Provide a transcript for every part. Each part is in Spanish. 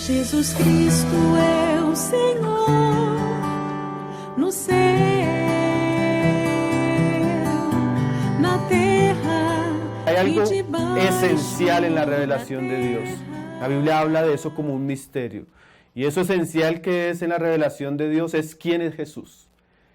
Jesus Cristo é o Senhor no céu, na terra. Hay algo esencial en la revelación de Dios. La Biblia habla de eso como un misterio. Y eso esencial que es en la revelación de Dios es quién es Jesús.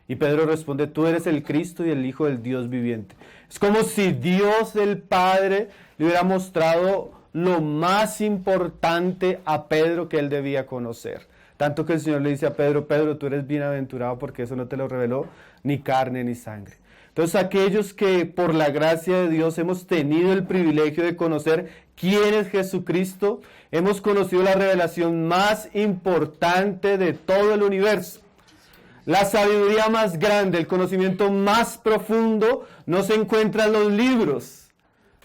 Y Pedro responde, tú eres el Cristo y el Hijo del Dios viviente. Es como si Dios el Padre le hubiera mostrado lo más importante a Pedro que él debía conocer. Tanto que el Señor le dice a Pedro, Pedro, tú eres bienaventurado porque eso no te lo reveló ni carne ni sangre. Entonces aquellos que por la gracia de Dios hemos tenido el privilegio de conocer quién es Jesucristo, hemos conocido la revelación más importante de todo el universo. La sabiduría más grande, el conocimiento más profundo no se encuentra en los libros,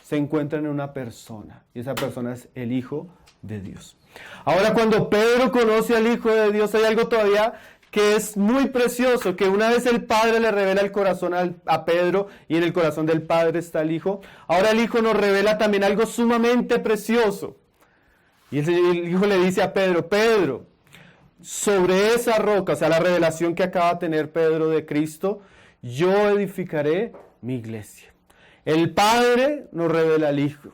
se encuentra en una persona, y esa persona es el Hijo de Dios. Ahora, cuando Pedro conoce al Hijo de Dios, hay algo todavía que es muy precioso, que una vez el Padre le revela el corazón a Pedro, y en el corazón del Padre está el Hijo, ahora el Hijo nos revela también algo sumamente precioso. Y el Hijo le dice a Pedro, Pedro, sobre esa roca, o sea, la revelación que acaba de tener Pedro de Cristo, yo edificaré mi iglesia. El Padre nos revela al Hijo.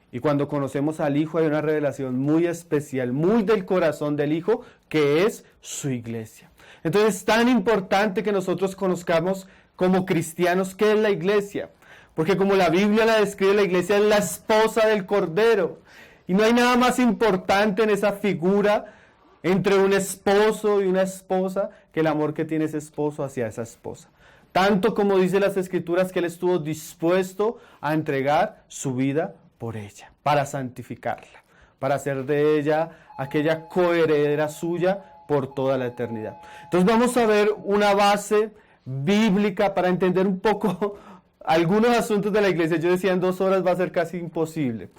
Y cuando conocemos al Hijo hay una revelación muy especial, muy del corazón del Hijo, que es su iglesia. Entonces es tan importante que nosotros conozcamos como cristianos qué es la iglesia. Porque como la Biblia la describe, la iglesia es la esposa del Cordero. Y no hay nada más importante en esa figura entre un esposo y una esposa que el amor que tiene ese esposo hacia esa esposa. Tanto como dice las Escrituras que él estuvo dispuesto a entregar su vida por ella, para santificarla, para hacer de ella aquella coheredera suya por toda la eternidad. Entonces vamos a ver una base bíblica para entender un poco algunos asuntos de la iglesia. Yo decía en 2 horas va a ser casi imposible.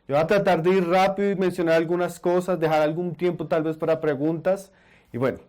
Yo voy a tratar de ir rápido y mencionar algunas cosas, dejar algún tiempo tal vez para preguntas. Y bueno,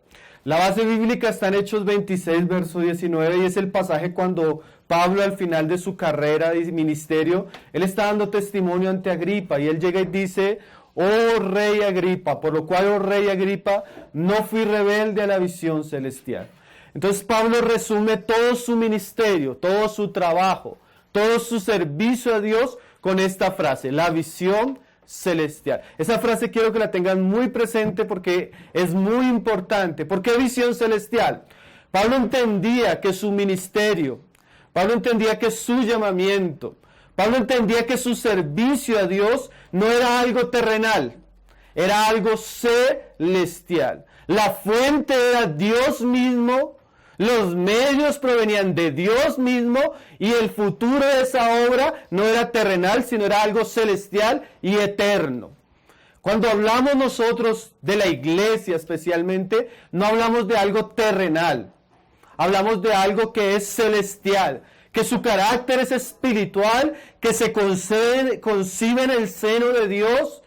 la base bíblica está en Hechos 26, verso 19, y es el pasaje cuando Pablo al final de su carrera y ministerio, él está dando testimonio ante Agripa, y él llega y dice, oh rey Agripa, por lo cual, oh rey Agripa, no fui rebelde a la visión celestial. Entonces Pablo resume todo su ministerio, todo su trabajo, todo su servicio a Dios con esta frase, la visión celestial. Esa frase quiero que la tengan muy presente porque es muy importante. ¿Por qué visión celestial? Pablo entendía que su ministerio, Pablo entendía que su llamamiento, Pablo entendía que su servicio a Dios no era algo terrenal, era algo celestial. La fuente era Dios mismo, los medios provenían de Dios mismo y el futuro de esa obra no era terrenal, sino era algo celestial y eterno. Cuando hablamos nosotros de la iglesia especialmente, no hablamos de algo terrenal, hablamos de algo que es celestial, que su carácter es espiritual, que se concibe en el seno de Dios,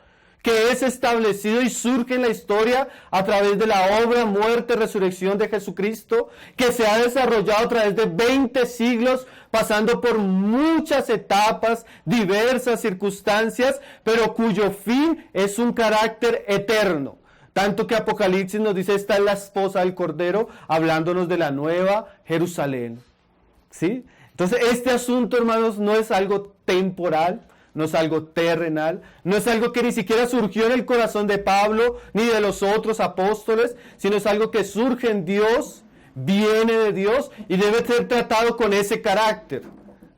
que es establecido y surge en la historia a través de la obra, muerte, resurrección de Jesucristo, que se ha desarrollado a través de 20 siglos, pasando por muchas etapas, diversas circunstancias, pero cuyo fin es un carácter eterno. Tanto que Apocalipsis nos dice, esta es la esposa del Cordero, hablándonos de la nueva Jerusalén. ¿Sí? Entonces, este asunto, hermanos, no es algo temporal, no es algo terrenal, no es algo que ni siquiera surgió en el corazón de Pablo ni de los otros apóstoles, sino es algo que surge en Dios, viene de Dios y debe ser tratado con ese carácter,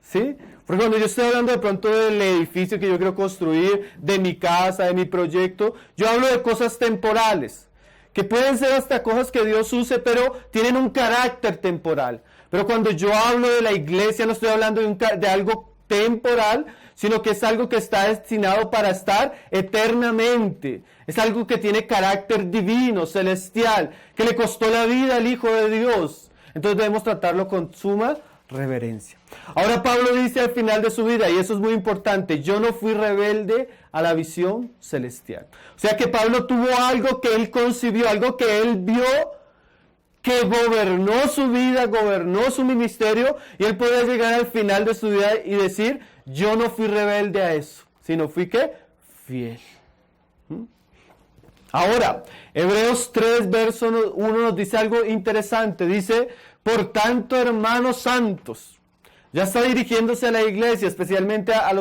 ¿sí? Porque cuando yo estoy hablando de pronto del edificio que yo quiero construir, de mi casa, de mi proyecto, yo hablo de cosas temporales, que pueden ser hasta cosas que Dios use, pero tienen un carácter temporal. Pero cuando yo hablo de la iglesia, no estoy hablando de algo temporal, sino que es algo que está destinado para estar eternamente. Es algo que tiene carácter divino, celestial, que le costó la vida al Hijo de Dios. Entonces debemos tratarlo con suma reverencia. Ahora Pablo dice al final de su vida, y eso es muy importante, yo no fui rebelde a la visión celestial. O sea que Pablo tuvo algo que él concibió, algo que él vio, que gobernó su vida, gobernó su ministerio, y él podía llegar al final de su vida y decir, yo no fui rebelde a eso, sino fui ¿qué? Fiel. Ahora, Hebreos 3, verso 1 nos dice algo interesante. Dice, por tanto, hermanos santos. Ya está dirigiéndose a la iglesia, especialmente a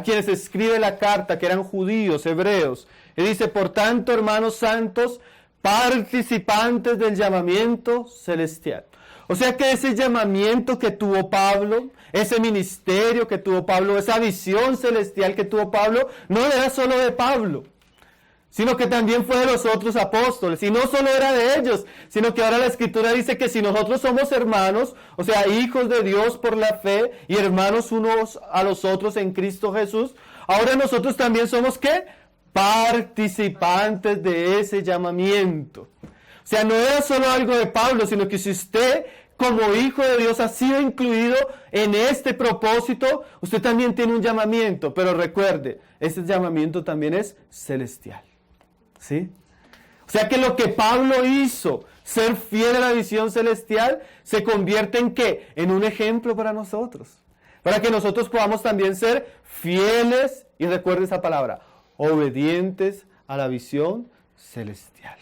quienes escribe la carta, que eran judíos, hebreos. Y dice, por tanto, hermanos santos, participantes del llamamiento celestial. O sea que ese llamamiento que tuvo Pablo, ese ministerio que tuvo Pablo, esa visión celestial que tuvo Pablo, no era solo de Pablo, sino que también fue de los otros apóstoles. Y no solo era de ellos, sino que ahora la Escritura dice que si nosotros somos hermanos, o sea, hijos de Dios por la fe y hermanos unos a los otros en Cristo Jesús, ahora nosotros también somos, ¿qué? Participantes de ese llamamiento. O sea, no era solo algo de Pablo, sino que si usted, como hijo de Dios, ha sido incluido en este propósito, usted también tiene un llamamiento. Pero recuerde, ese llamamiento también es celestial. ¿Sí? O sea que lo que Pablo hizo, ser fiel a la visión celestial, se convierte en ¿qué? En un ejemplo para nosotros. Para que nosotros podamos también ser fieles, y recuerde esa palabra, obedientes a la visión celestial.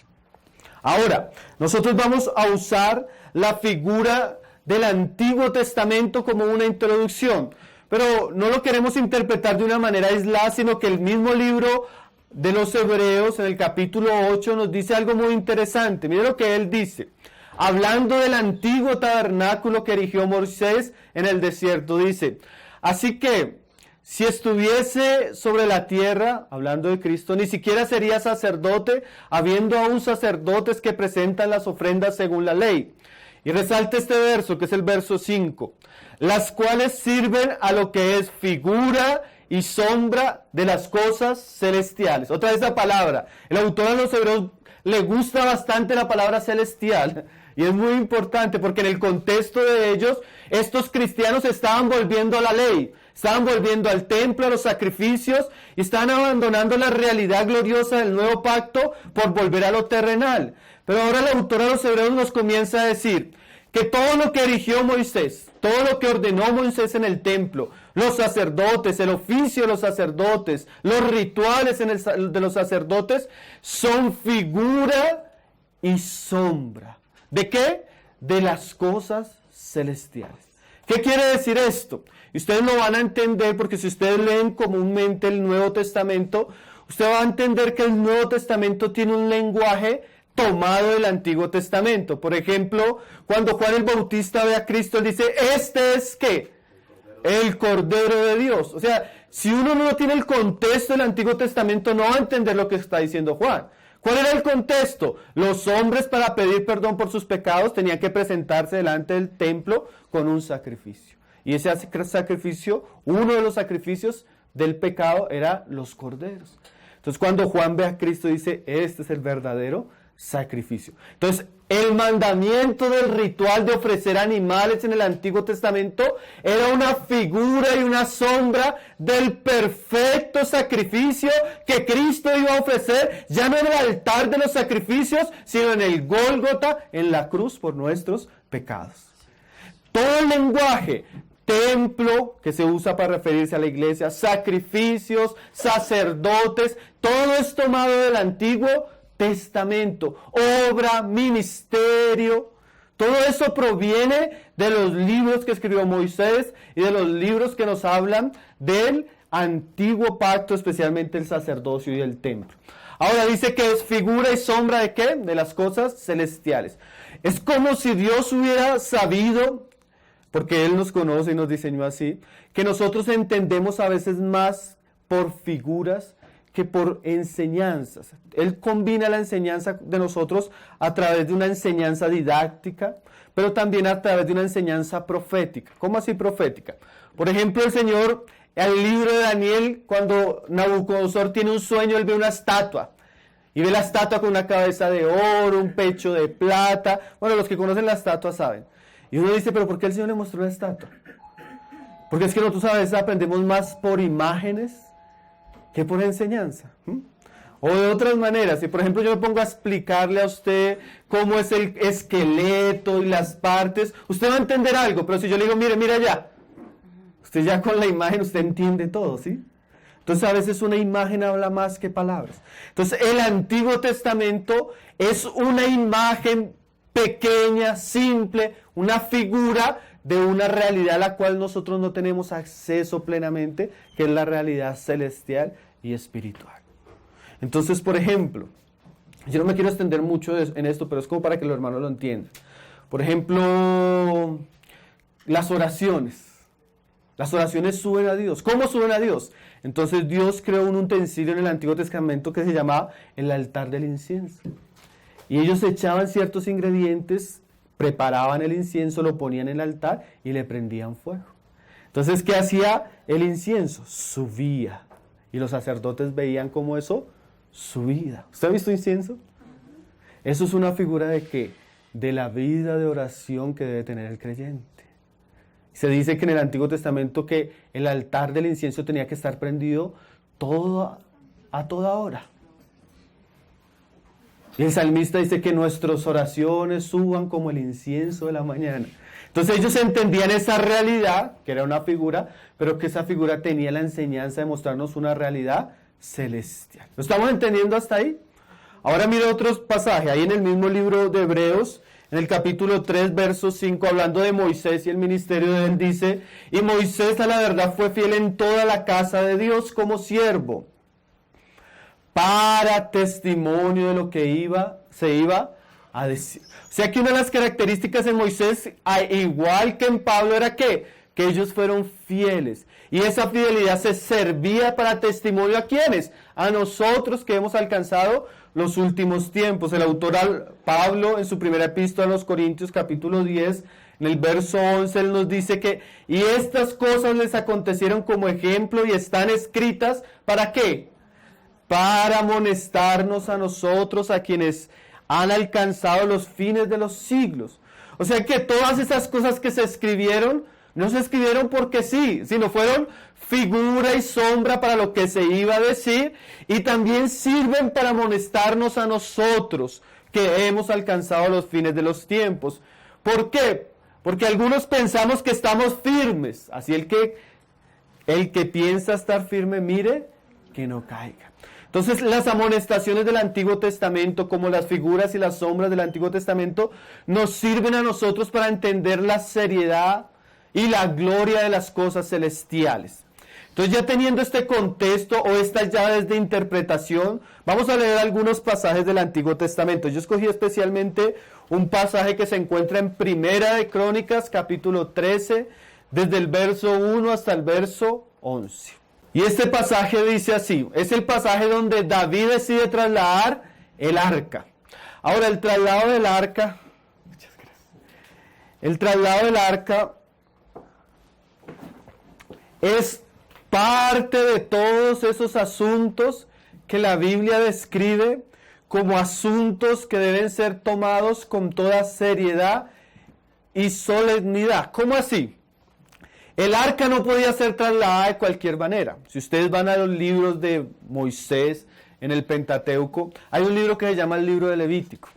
Ahora, nosotros vamos a usar la figura del Antiguo Testamento como una introducción, pero no lo queremos interpretar de una manera aislada, sino que el mismo libro de los Hebreos, en el capítulo 8, nos dice algo muy interesante. Mire lo que él dice, hablando del antiguo tabernáculo que erigió Moisés en el desierto, dice, así que, si estuviese sobre la tierra, hablando de Cristo, ni siquiera sería sacerdote, habiendo aún sacerdotes que presentan las ofrendas según la ley. Y resalta este verso, que es el verso 5, las cuales sirven a lo que es figura y sombra de las cosas celestiales. Otra vez la palabra. El autor de los Hebreos le gusta bastante la palabra celestial. Y es muy importante porque en el contexto de ellos, estos cristianos estaban volviendo a la ley, estaban volviendo al templo, a los sacrificios, y estaban abandonando la realidad gloriosa del nuevo pacto por volver a lo terrenal. Pero ahora el autor de los Hebreos nos comienza a decir que todo lo que erigió Moisés, todo lo que ordenó Moisés en el templo, los sacerdotes, el oficio de los sacerdotes, los rituales de los sacerdotes, son figura y sombra. ¿De qué? De las cosas celestiales. ¿Qué quiere decir esto? Y ustedes lo van a entender porque si ustedes leen comúnmente el Nuevo Testamento, usted va a entender que el Nuevo Testamento tiene un lenguaje tomado del Antiguo Testamento. Por ejemplo, cuando Juan el Bautista ve a Cristo, él dice, este es ¿qué? El Cordero de Dios. O sea, si uno no tiene el contexto del Antiguo Testamento, no va a entender lo que está diciendo Juan. ¿Cuál era el contexto? Los hombres para pedir perdón por sus pecados tenían que presentarse delante del templo con un sacrificio. Y ese sacrificio, uno de los sacrificios del pecado era los corderos. Entonces cuando Juan ve a Cristo dice, este es el verdadero sacrificio. Entonces el mandamiento del ritual de ofrecer animales en el Antiguo Testamento era una figura y una sombra del perfecto sacrificio que Cristo iba a ofrecer, ya no en el altar de los sacrificios, sino en el Gólgota, en la cruz por nuestros pecados. Todo el lenguaje, templo, que se usa para referirse a la iglesia, sacrificios, sacerdotes, todo es tomado del Antiguo Testamento, obra, ministerio, todo eso proviene de los libros que escribió Moisés y de los libros que nos hablan del antiguo pacto, especialmente el sacerdocio y el templo. Ahora dice que es figura y sombra de ¿qué? De las cosas celestiales. Es como si Dios hubiera sabido, porque Él nos conoce y nos diseñó así, que nosotros entendemos a veces más por figuras que por enseñanzas. Él combina la enseñanza de nosotros a través de una enseñanza didáctica, pero también a través de una enseñanza profética. ¿Cómo así profética? Por ejemplo, el Señor, en el libro de Daniel, cuando Nabucodonosor tiene un sueño, él ve una estatua. Y ve la estatua con una cabeza de oro, un pecho de plata. Bueno, los que conocen la estatua saben. Y uno dice, ¿pero por qué el Señor le mostró la estatua? Porque es que nosotros a veces aprendemos más por imágenes que por enseñanza. O de otras maneras, si por ejemplo yo me pongo a explicarle a usted cómo es el esqueleto y las partes, usted va a entender algo, pero si yo le digo, mire allá, usted ya con la imagen usted entiende todo, ¿sí? Entonces a veces una imagen habla más que palabras. Entonces el Antiguo Testamento es una imagen pequeña, simple, una figura de una realidad a la cual nosotros no tenemos acceso plenamente, que es la realidad celestial y espiritual. Entonces, por ejemplo, yo no me quiero extender mucho en esto, pero es como para que los hermanos lo entiendan. Por ejemplo, las oraciones. Las oraciones suben a Dios. ¿Cómo suben a Dios? Entonces Dios creó un utensilio en el Antiguo Testamento que se llamaba el altar del incienso. Y ellos echaban ciertos ingredientes, preparaban el incienso, lo ponían en el altar y le prendían fuego. Entonces, ¿qué hacía el incienso? Subía. Y los sacerdotes veían cómo eso subía. ¿Usted ha visto incienso? Eso es una figura de ¿qué? De la vida de oración que debe tener el creyente. Se dice que en el Antiguo Testamento que el altar del incienso tenía que estar prendido a toda hora. Y el salmista dice que nuestras oraciones suban como el incienso de la mañana. Entonces ellos entendían esa realidad, que era una figura, pero que esa figura tenía la enseñanza de mostrarnos una realidad celestial. ¿Lo estamos entendiendo hasta ahí? Ahora mire otro pasaje, ahí en el mismo libro de Hebreos, en el capítulo 3, verso 5, hablando de Moisés y el ministerio de él, dice: y Moisés a la verdad fue fiel en toda la casa de Dios como siervo, para testimonio de lo que se iba a decir. O sea que una de las características en Moisés, igual que en Pablo, era que ellos fueron fieles. Y esa fidelidad se servía para testimonio ¿a quiénes? A nosotros que hemos alcanzado los últimos tiempos. El autor Pablo, en su primera epístola a los Corintios, capítulo 10, en el verso 11, él nos dice que y estas cosas les acontecieron como ejemplo y están escritas ¿para qué? Para amonestarnos a nosotros, a quienes han alcanzado los fines de los siglos. O sea que todas esas cosas que se escribieron, no se escribieron porque sí, sino fueron figura y sombra para lo que se iba a decir, y también sirven para amonestarnos a nosotros, que hemos alcanzado los fines de los tiempos. ¿Por qué? Porque algunos pensamos que estamos firmes, así el que piensa estar firme, mire que no caiga. Entonces las amonestaciones del Antiguo Testamento, como las figuras y las sombras del Antiguo Testamento, nos sirven a nosotros para entender la seriedad y la gloria de las cosas celestiales. Entonces, ya teniendo este contexto o estas llaves de interpretación, vamos a leer algunos pasajes del Antiguo Testamento. Yo escogí especialmente un pasaje que se encuentra en Primera de Crónicas, capítulo 13, desde el verso 1 hasta el verso 11. Y este pasaje dice así, es el pasaje donde David decide trasladar el arca. Ahora, el traslado del arca, es parte de todos esos asuntos que la Biblia describe como asuntos que deben ser tomados con toda seriedad y solemnidad. ¿Cómo así? El arca no podía ser trasladada de cualquier manera. Si ustedes van a los libros de Moisés en el Pentateuco, hay un libro que se llama el libro de Levítico.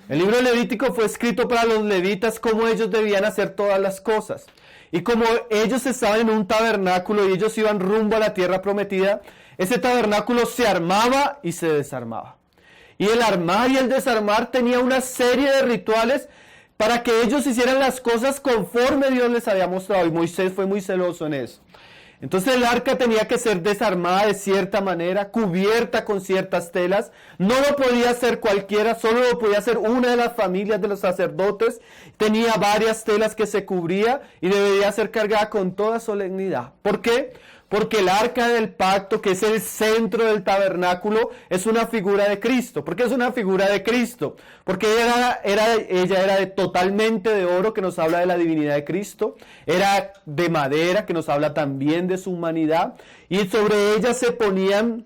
El libro de Levítico fue escrito para los levitas cómo ellos debían hacer todas las cosas. Y como ellos estaban en un tabernáculo y ellos iban rumbo a la tierra prometida, ese tabernáculo se armaba y se desarmaba. Y el armar y el desarmar tenía una serie de rituales para que ellos hicieran las cosas conforme Dios les había mostrado. Y Moisés fue muy celoso en eso. Entonces el arca tenía que ser desarmada de cierta manera, cubierta con ciertas telas. No lo podía hacer cualquiera, solo lo podía hacer una de las familias de los sacerdotes. Tenía varias telas que se cubría y debía ser cargada con toda solemnidad. ¿Por qué? Porque el arca del pacto, que es el centro del tabernáculo, es una figura de Cristo. ¿Por qué es una figura de Cristo? Porque ella era totalmente de oro, que nos habla de la divinidad de Cristo. Era de madera, que nos habla también de su humanidad. Y sobre ella se ponían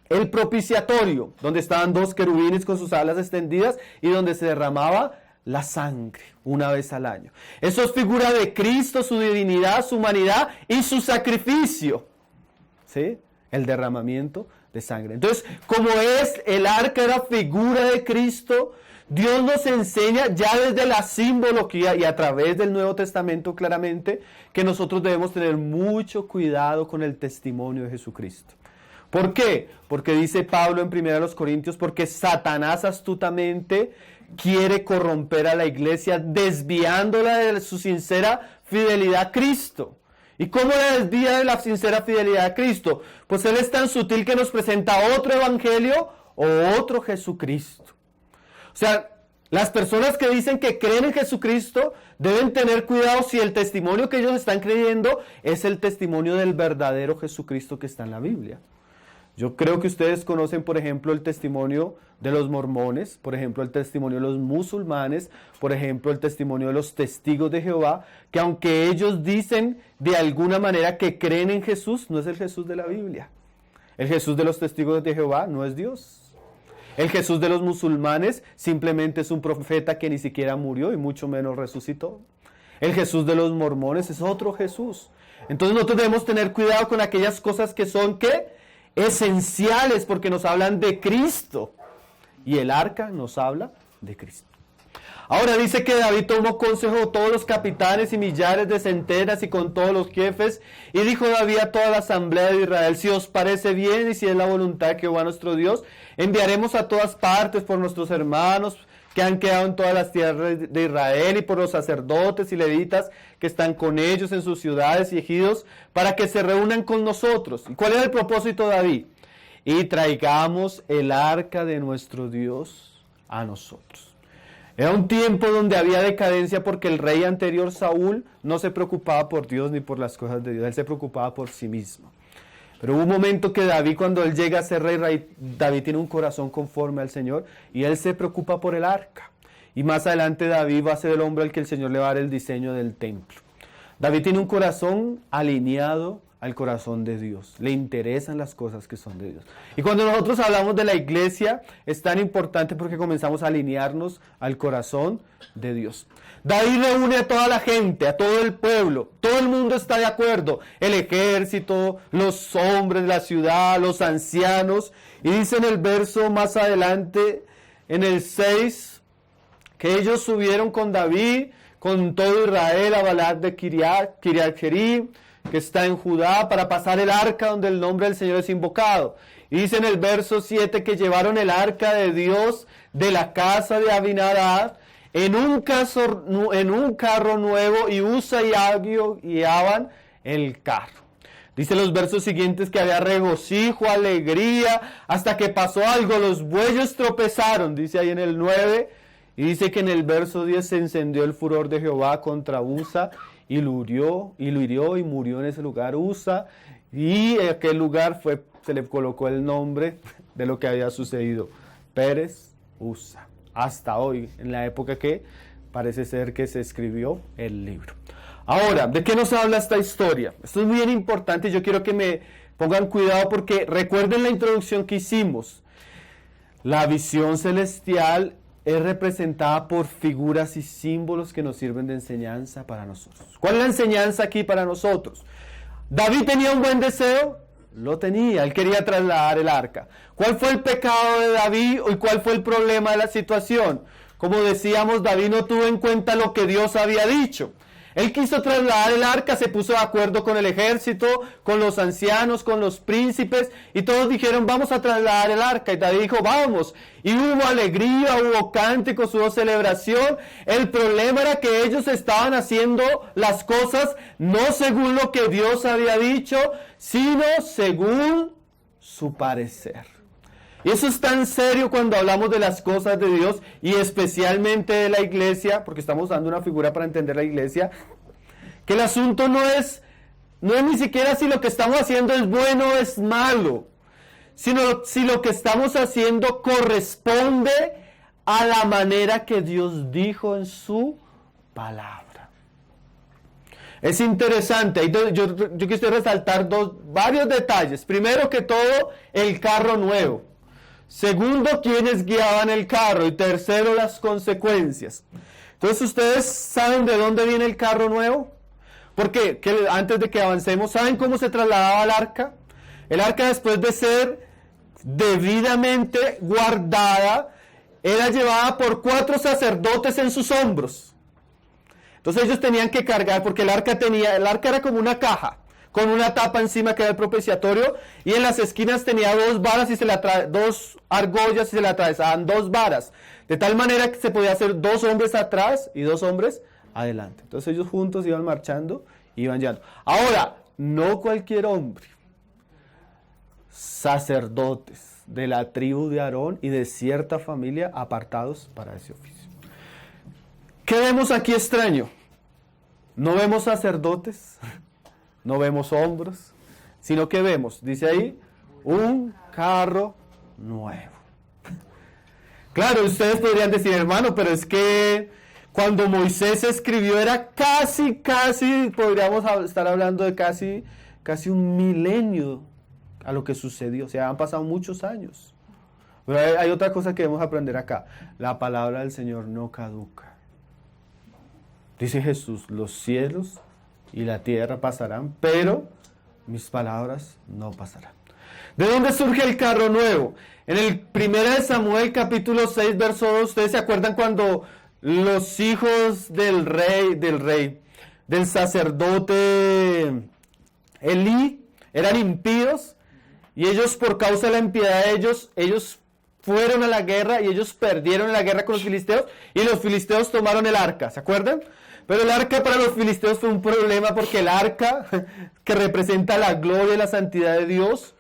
el propiciatorio, donde estaban dos querubines con sus alas extendidas y donde se derramaba la sangre una vez al año. Eso es figura de Cristo, su divinidad, su humanidad y su sacrificio, ¿sí? el derramamiento de sangre. Entonces, como el arca era figura de Cristo, Dios nos enseña ya desde la simbología y a través del Nuevo Testamento claramente que nosotros debemos tener mucho cuidado con el testimonio de Jesucristo. ¿Por qué? Porque dice Pablo en 1 Corintios, porque Satanás astutamente quiere corromper a la iglesia desviándola de su sincera fidelidad a Cristo. ¿Y cómo la desvía de la sincera fidelidad a Cristo? Pues Él es tan sutil que nos presenta otro evangelio o otro Jesucristo. O sea, las personas que dicen que creen en Jesucristo deben tener cuidado si el testimonio que ellos están creyendo es el testimonio del verdadero Jesucristo que está en la Biblia. Yo creo que ustedes conocen, por ejemplo, el testimonio de los mormones, por ejemplo, el testimonio de los musulmanes, por ejemplo, el testimonio de los testigos de Jehová, que aunque ellos dicen de alguna manera que creen en Jesús, no es el Jesús de la Biblia. El Jesús de los testigos de Jehová no es Dios. El Jesús de los musulmanes simplemente es un profeta que ni siquiera murió y mucho menos resucitó. El Jesús de los mormones es otro Jesús. Entonces nosotros debemos tener cuidado con aquellas cosas que son, ¿qué? Esenciales, porque nos hablan de Cristo. Y el arca nos habla de Cristo. Ahora dice que David tomó consejo de todos los capitanes y millares de centenas y con todos los jefes. Y dijo David a toda la asamblea de Israel: si os parece bien y si es la voluntad de Jehová nuestro Dios, enviaremos a todas partes por nuestros hermanos que han quedado en todas las tierras de Israel y por los sacerdotes y levitas que están con ellos en sus ciudades y ejidos, para que se reúnan con nosotros. ¿Y cuál era el propósito de David? Y traigamos el arca de nuestro Dios a nosotros. Era un tiempo donde había decadencia porque el rey anterior, Saúl, no se preocupaba por Dios ni por las cosas de Dios, él se preocupaba por sí mismo. Pero hubo un momento que David, cuando él llega a ser rey, David tiene un corazón conforme al Señor y él se preocupa por el arca. Y más adelante David va a ser el hombre al que el Señor le va a dar el diseño del templo. David tiene un corazón alineado al corazón de Dios. Le interesan las cosas que son de Dios. Y cuando nosotros hablamos de la iglesia, es tan importante porque comenzamos a alinearnos al corazón de Dios. David reúne a toda la gente, a todo el pueblo. Todo el mundo está de acuerdo. El ejército, los hombres de la ciudad, los ancianos. Y dice en el verso más adelante, en el 6, que ellos subieron con David, con todo Israel, a Balat de Kiriat Jearim, que está en Judá, para pasar el arca donde el nombre del Señor es invocado. Y dice en el verso 7 que llevaron el arca de Dios de la casa de Abinadab en un carro nuevo, y Usa y Agio guiaban el carro. Dice los versos siguientes que había regocijo, alegría, hasta que pasó algo, los bueyes tropezaron, dice ahí en el 9, y dice que en el verso 10 se encendió el furor de Jehová contra Usa, y lo hirió y murió en ese lugar Usa, y en aquel lugar se le colocó el nombre de lo que había sucedido, Pérez Usa, hasta hoy, en la época que parece ser que se escribió el libro. Ahora, ¿de qué nos habla esta historia? Esto es muy bien importante y yo quiero que me pongan cuidado porque recuerden la introducción que hicimos. La visión celestial es representada por figuras y símbolos que nos sirven de enseñanza para nosotros. ¿Cuál es la enseñanza aquí para nosotros? ¿David tenía un buen deseo? Lo tenía, él quería trasladar el arca. ¿Cuál fue el pecado de David y cuál fue el problema de la situación? Como decíamos, David no tuvo en cuenta lo que Dios había dicho. Él quiso trasladar el arca, se puso de acuerdo con el ejército, con los ancianos, con los príncipes, y todos dijeron, vamos a trasladar el arca. Y David dijo, vamos. Y hubo alegría, hubo cánticos, hubo celebración. El problema era que ellos estaban haciendo las cosas no según lo que Dios había dicho, sino según su parecer. Y eso es tan serio cuando hablamos de las cosas de Dios y especialmente de la iglesia, porque estamos dando una figura para entender la iglesia, que el asunto no es ni siquiera si lo que estamos haciendo es bueno o es malo, sino si lo que estamos haciendo corresponde a la manera que Dios dijo en su palabra. Es interesante, yo quisiera resaltar varios detalles. Primero que todo, el carro nuevo. Segundo, quienes guiaban el carro. Y tercero, las consecuencias. Entonces, ¿ustedes saben de dónde viene el carro nuevo? Porque antes de que avancemos, ¿saben cómo se trasladaba el arca? el arca, después de ser debidamente guardada, era llevada por 4 sacerdotes en sus hombros. Entonces ellos tenían que cargar, porque el arca era como una caja, con una tapa encima que era el propiciatorio, y en las esquinas tenía 2 varas y 2 argollas y se le atravesaban 2 varas, de tal manera que se podía hacer 2 hombres atrás y 2 hombres adelante. Entonces ellos juntos iban marchando, iban llevando. Ahora, no cualquier hombre, sacerdotes de la tribu de Aarón y de cierta familia apartados para ese oficio. ¿Qué vemos aquí extraño? No vemos sacerdotes, no vemos hombros, sino que vemos, dice ahí, un carro nuevo. Claro, ustedes podrían decir, hermano, pero es que cuando Moisés escribió era casi, podríamos estar hablando de casi un milenio a lo que sucedió. O sea, han pasado muchos años. Pero hay otra cosa que debemos aprender acá. La palabra del Señor no caduca. Dice Jesús, los cielos y la tierra pasarán, pero mis palabras no pasarán. ¿De dónde surge el carro nuevo? En el 1 Samuel capítulo 6, verso 2, ¿ustedes se acuerdan cuando los hijos del sacerdote Elí eran impíos? Y ellos, por causa de la impiedad de ellos fueron a la guerra y ellos perdieron en la guerra con los filisteos y los filisteos tomaron el arca, ¿se acuerdan? Pero el arca para los filisteos fue un problema porque el arca, que representa la gloria y la santidad de Dios,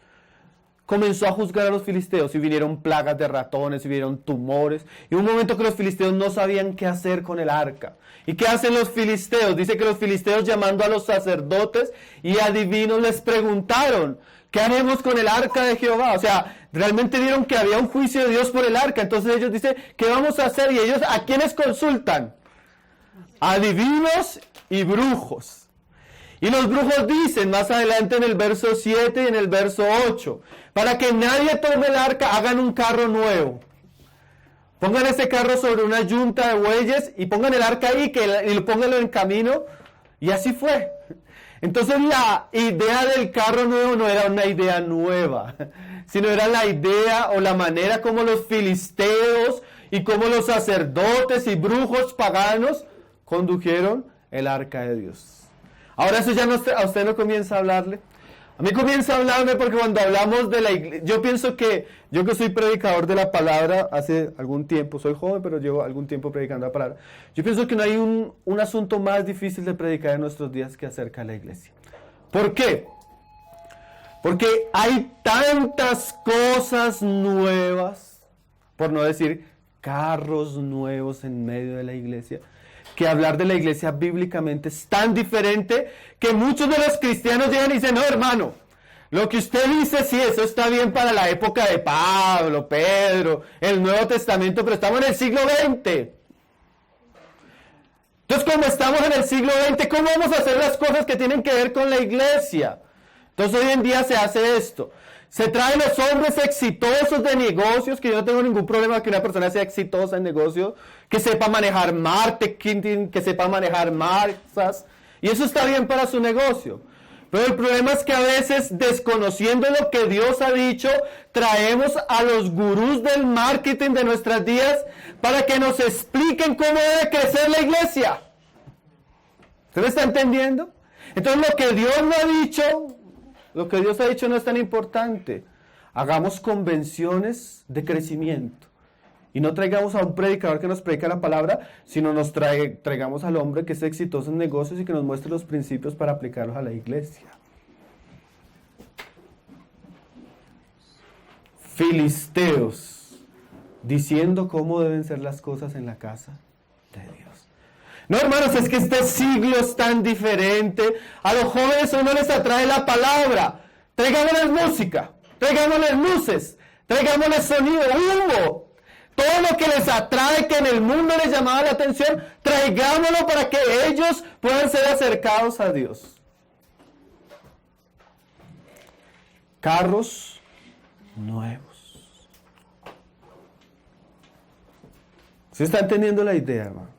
comenzó a juzgar a los filisteos y vinieron plagas de ratones y vinieron tumores. Y un momento que los filisteos no sabían qué hacer con el arca. ¿Y qué hacen los filisteos? Dice que los filisteos, llamando a los sacerdotes y adivinos, les preguntaron: ¿qué haremos con el arca de Jehová? O sea, realmente vieron que había un juicio de Dios por el arca. Entonces ellos dicen, ¿qué vamos a hacer? Y ellos, ¿a quiénes consultan? Adivinos y brujos. Y los brujos dicen más adelante en el verso 7 y en el verso 8, para que nadie tome el arca, hagan un carro nuevo. Pongan ese carro sobre una yunta de bueyes y pongan el arca ahí y pónganlo en camino. Y así fue. Entonces la idea del carro nuevo no era una idea nueva, sino era la idea o la manera como los filisteos y como los sacerdotes y brujos paganos condujeron el arca de Dios. Ahora eso ya a usted no comienza a hablarle. A mí comienza a hablarme porque cuando hablamos de la iglesia, yo pienso que yo que soy predicador de la palabra hace algún tiempo, soy joven pero llevo algún tiempo predicando la palabra, yo pienso que no hay un asunto más difícil de predicar en nuestros días que acerca de la iglesia. ¿Por qué? Porque hay tantas cosas nuevas, por no decir carros nuevos en medio de la iglesia, que hablar de la iglesia bíblicamente es tan diferente que muchos de los cristianos llegan y dicen, no hermano, lo que usted dice sí, eso está bien para la época de Pablo, Pedro, el Nuevo Testamento, pero estamos en el siglo XX. Entonces, como estamos en el siglo XX, ¿cómo vamos a hacer las cosas que tienen que ver con la iglesia? Entonces hoy en día se hace esto. Se traen los hombres exitosos de negocios, que yo no tengo ningún problema que una persona sea exitosa en negocio, que sepa manejar marketing, que sepa manejar marcas, y eso está bien para su negocio. Pero el problema es que a veces, desconociendo lo que Dios ha dicho, traemos a los gurús del marketing de nuestras vidas para que nos expliquen cómo debe crecer la iglesia. ¿Usted me está entendiendo? Entonces lo que Dios no ha dicho... Lo que Dios ha dicho no es tan importante. Hagamos convenciones de crecimiento. Y no traigamos a un predicador que nos predica la palabra, sino nos traigamos al hombre que es exitoso en negocios y que nos muestre los principios para aplicarlos a la iglesia. Filisteos, diciendo cómo deben ser las cosas en la casa de Dios. No, hermanos, es que este siglo es tan diferente. A los jóvenes uno les atrae la palabra. Traigámosles música, traigámosles luces, traigámosles sonido, humo. Todo lo que les atrae, que en el mundo les llamaba la atención, traigámoslo para que ellos puedan ser acercados a Dios. Carros nuevos. ¿Se está entendiendo la idea, hermano?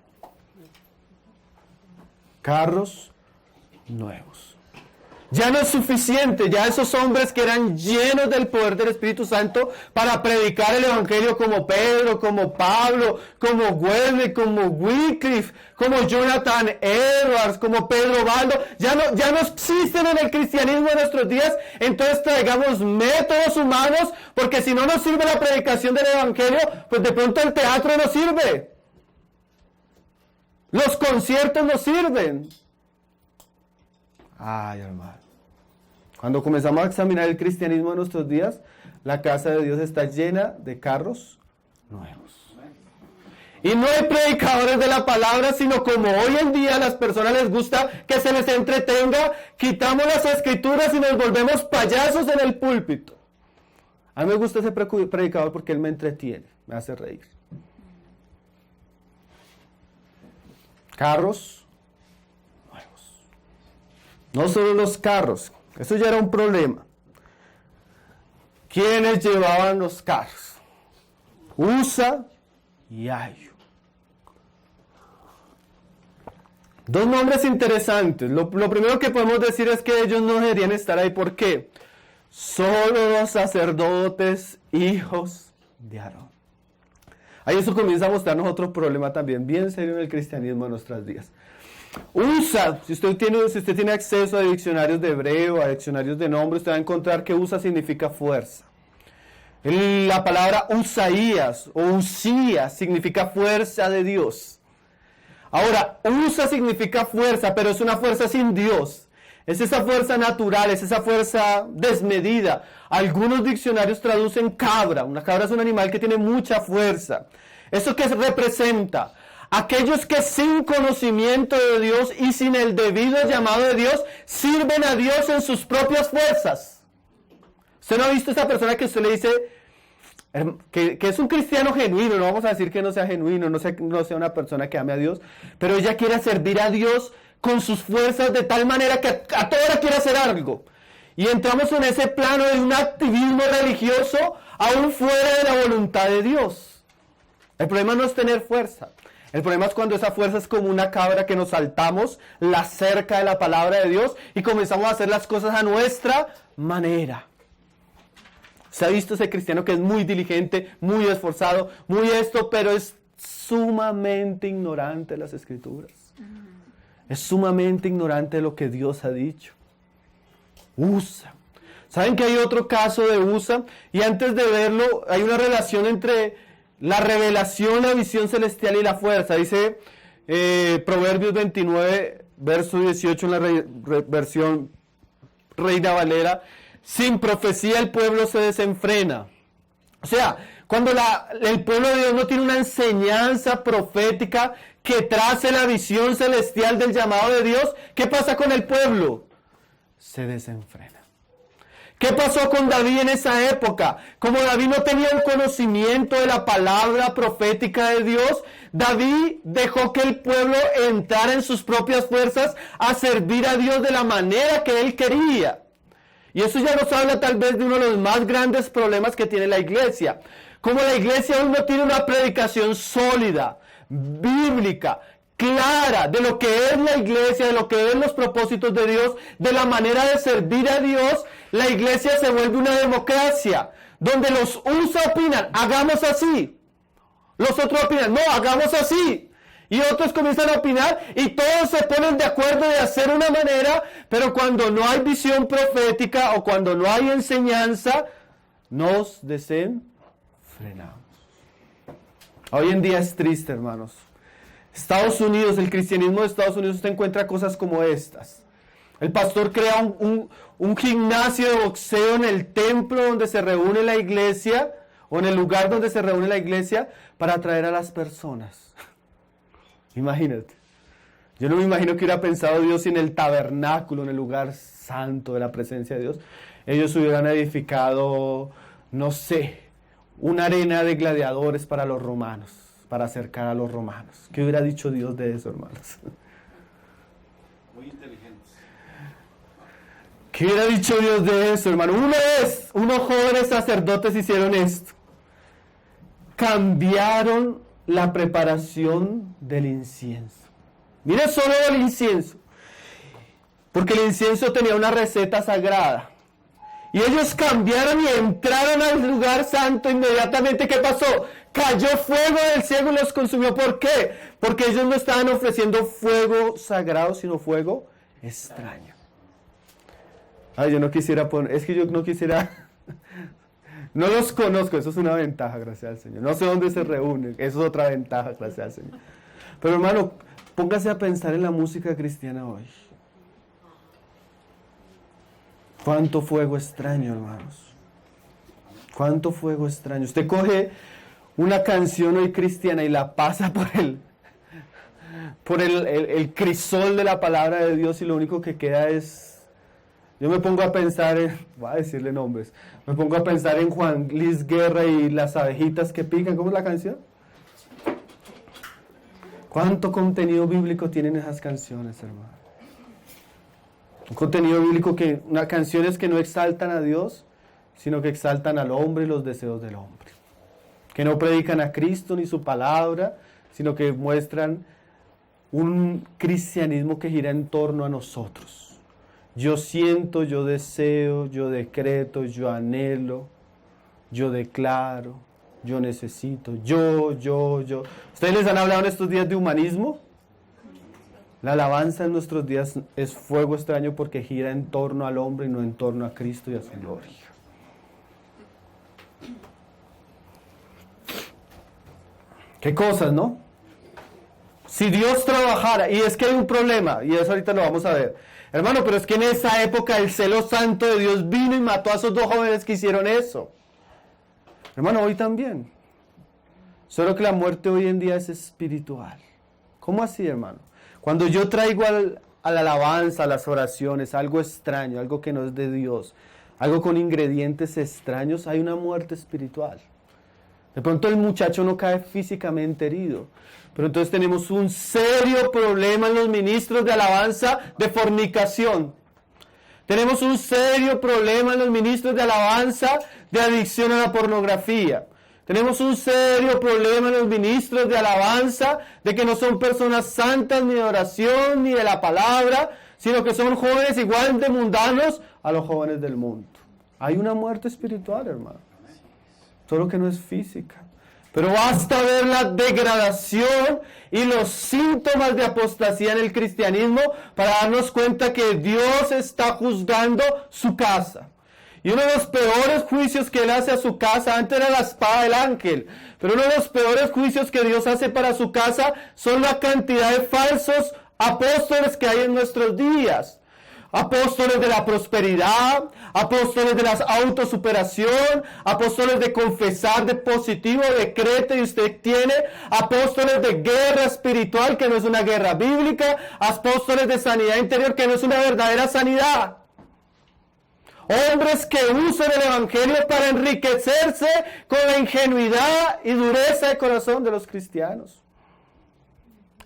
Carros nuevos. Ya no es suficiente, ya esos hombres que eran llenos del poder del Espíritu Santo para predicar el Evangelio como Pedro, como Pablo, como Wesley, como Wycliffe, como Jonathan Edwards, como Pedro Baldo, ya no existen en el cristianismo de nuestros días. Entonces traigamos métodos humanos, porque si no nos sirve la predicación del Evangelio, pues de pronto el teatro no sirve. Los conciertos no sirven. Ay, hermano. Cuando comenzamos a examinar el cristianismo de nuestros días, la casa de Dios está llena de carros nuevos. Y no hay predicadores de la palabra, sino como hoy en día a las personas les gusta que se les entretenga, quitamos las escrituras y nos volvemos payasos en el púlpito. A mí me gusta ese predicador porque él me entretiene, me hace reír. Carros nuevos. No solo los carros. Eso ya era un problema. ¿Quiénes llevaban los carros? Usa y Ayo. Dos nombres interesantes. Lo primero que podemos decir es que ellos no deberían estar ahí. ¿Por qué? Solo los sacerdotes, hijos de Aarón. Ahí eso comienza a mostrarnos otro problema también bien serio en el cristianismo de nuestros días. Usa, si usted tiene acceso a diccionarios de hebreo, a diccionarios de nombres, usted va a encontrar que usa significa fuerza. La palabra Usaías o Usías significa fuerza de Dios. Ahora, usa significa fuerza, pero es una fuerza sin Dios. Es esa fuerza natural, es esa fuerza desmedida. Algunos diccionarios traducen cabra. Una cabra es un animal que tiene mucha fuerza. ¿Eso qué representa? Aquellos que sin conocimiento de Dios y sin el debido llamado de Dios, sirven a Dios en sus propias fuerzas. ¿Usted no ha visto esa persona que usted le dice que es un cristiano genuino? No vamos a decir que no sea genuino, no sea una persona que ame a Dios, pero ella quiere servir a Dios con sus fuerzas de tal manera que a toda hora quiere hacer algo. Y entramos en ese plano de un activismo religioso aún fuera de la voluntad de Dios. El problema no es tener fuerza. El problema es cuando esa fuerza es como una cabra que nos saltamos la cerca de la palabra de Dios y comenzamos a hacer las cosas a nuestra manera. Se ha visto ese cristiano que es muy diligente, muy esforzado, muy esto, pero es sumamente ignorante de las Escrituras. Es sumamente ignorante de lo que Dios ha dicho. Usa. ¿Saben que hay otro caso de Usa? Y antes de verlo, hay una relación entre la revelación, la visión celestial y la fuerza. Dice Proverbios 29, verso 18 en la versión Reina Valera. Sin profecía el pueblo se desenfrena. O sea, cuando el pueblo de Dios no tiene una enseñanza profética que trace la visión celestial del llamado de Dios, ¿qué pasa con el pueblo? Se desenfrena. ¿Qué pasó con David en esa época? Como David no tenía un conocimiento de la palabra profética de Dios, David dejó que el pueblo entrara en sus propias fuerzas a servir a Dios de la manera que él quería. Y eso ya nos habla tal vez de uno de los más grandes problemas que tiene la iglesia. Como la iglesia aún no tiene una predicación sólida, bíblica, clara de lo que es la iglesia, de lo que es los propósitos de Dios, de la manera de servir a Dios, la iglesia se vuelve una democracia, donde los unos opinan, hagamos así. Los otros opinan, no, hagamos así. Y otros comienzan a opinar y todos se ponen de acuerdo de hacer una manera, pero cuando no hay visión profética o cuando no hay enseñanza, nos desenfrenamos. Hoy en día es triste, hermanos. Estados Unidos, el cristianismo de Estados Unidos, usted encuentra cosas como estas. El pastor crea un gimnasio de boxeo en el templo donde se reúne la iglesia, o en el lugar donde se reúne la iglesia, para atraer a las personas. Imagínate. Yo no me imagino que hubiera pensado Dios si en el tabernáculo, en el lugar santo de la presencia de Dios, ellos hubieran edificado, no sé, una arena de gladiadores para los romanos, para acercar a los romanos. ¿Qué hubiera dicho Dios de eso, hermanos? Muy inteligentes. ¿Qué hubiera dicho Dios de eso, hermano? Unos jóvenes sacerdotes hicieron esto. Cambiaron la preparación del incienso. Mire solo el incienso. porque el incienso tenía una receta sagrada. Y ellos cambiaron y entraron al lugar santo inmediatamente. ¿Qué pasó? Cayó fuego del cielo y los consumió. ¿Por qué? Porque ellos no estaban ofreciendo fuego sagrado, sino fuego extraño. Ay, yo no quisiera poner, es que yo no quisiera, no los conozco, eso es una ventaja, gracias al Señor. No sé dónde se reúnen, eso es otra ventaja, gracias al Señor. Pero hermano, póngase a pensar en la música cristiana hoy. Cuánto fuego extraño, hermanos. Cuánto fuego extraño. Usted coge una canción hoy cristiana y la pasa por el crisol de la palabra de Dios y lo único que queda es... Yo me pongo a pensar en... Voy a decirle nombres. Me pongo a pensar en Juan Luis Guerra y las abejitas que pican. ¿Cómo es la canción? ¿Cuánto contenido bíblico tienen esas canciones, hermano? Un contenido bíblico canciones que no exaltan a Dios, sino que exaltan al hombre y los deseos del hombre. Que no predican a Cristo ni su palabra, sino que muestran un cristianismo que gira en torno a nosotros. Yo siento, yo deseo, yo decreto, yo anhelo, yo declaro, yo necesito, yo. ¿Ustedes les han hablado en estos días de humanismo? La alabanza en nuestros días es fuego extraño porque gira en torno al hombre y no en torno a Cristo y a su gloria. ¿Qué cosas, no? Si Dios trabajara, y es que hay un problema, y eso ahorita lo vamos a ver. Hermano, pero es que en esa época el celo santo de Dios vino y mató a esos dos jóvenes que hicieron eso. Hermano, hoy también. Solo que la muerte hoy en día es espiritual. ¿Cómo así, hermano? Cuando yo traigo a la alabanza, a las oraciones, algo extraño, algo que no es de Dios, algo con ingredientes extraños, hay una muerte espiritual. De pronto el muchacho no cae físicamente herido, pero entonces tenemos un serio problema en los ministros de alabanza de fornicación. Tenemos un serio problema en los ministros de alabanza de adicción a la pornografía. Tenemos un serio problema en los ministros de alabanza de que no son personas santas ni de oración ni de la palabra, sino que son jóvenes igual de mundanos a los jóvenes del mundo. Hay una muerte espiritual, hermano. Solo que no es física. Pero basta ver la degradación y los síntomas de apostasía en el cristianismo para darnos cuenta que Dios está juzgando su casa. Y uno de los peores juicios que Él hace a su casa, antes era la espada del ángel, pero uno de los peores juicios que Dios hace para su casa son la cantidad de falsos apóstoles que hay en nuestros días. Apóstoles de la prosperidad, apóstoles de la autosuperación, apóstoles de confesar de positivo, decrete y usted tiene, apóstoles de guerra espiritual que no es una guerra bíblica, apóstoles de sanidad interior que no es una verdadera sanidad. Hombres que usan el evangelio para enriquecerse con la ingenuidad y dureza de corazón de los cristianos.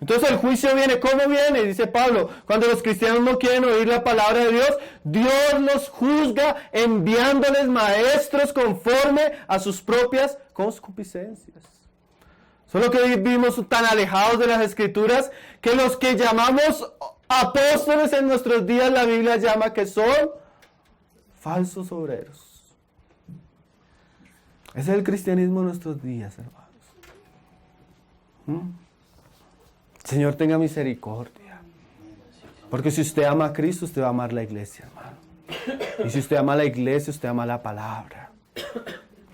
Entonces el juicio viene, ¿cómo viene? Dice Pablo, cuando los cristianos no quieren oír la palabra de Dios, Dios los juzga enviándoles maestros conforme a sus propias concupiscencias. Solo que vivimos tan alejados de las Escrituras que los que llamamos apóstoles en nuestros días, la Biblia llama que son falsos obreros. Ese es el cristianismo en nuestros días, hermanos. Señor, tenga misericordia. Porque si usted ama a Cristo, usted va a amar la iglesia, hermano. Y si usted ama la iglesia, usted ama la palabra.